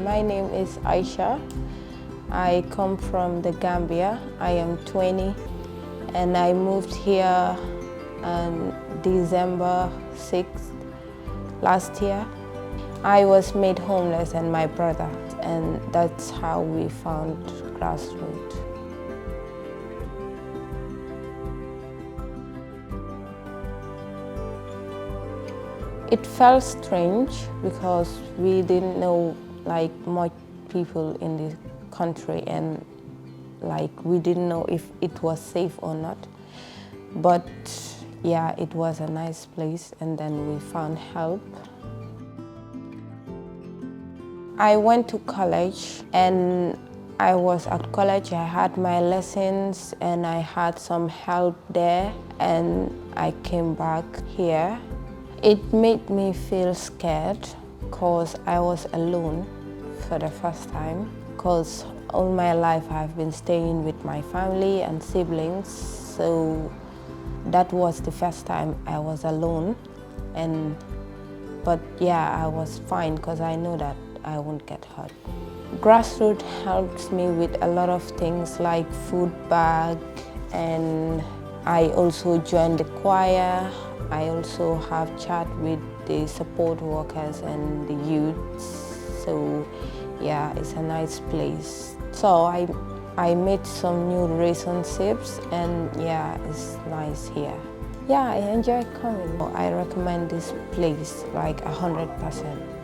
My name is Aisha. I come from the Gambia. I am 20 and I moved here on December 6th last year. I was made homeless and my brother, and that's how we found Grassroots. It felt strange because we didn't know much people in the country, and we didn't know if it was safe or not. But yeah, it was a nice place, and then we found help. I went to college, and I was at college. I had my lessons and I had some help there, and I came back here. It made me feel scared because I was alone for the first time, because all my life I've been staying with my family and siblings, so that was the first time I was alone. But yeah, I was fine because I know that I won't get hurt. Grassroots helps me with a lot of things like food bag, and I also joined the choir. I also have chat with the support workers and the youths. So yeah, it's a nice place. So I made some new relationships, and yeah, it's nice here. Yeah, I enjoy coming. I recommend this place 100%.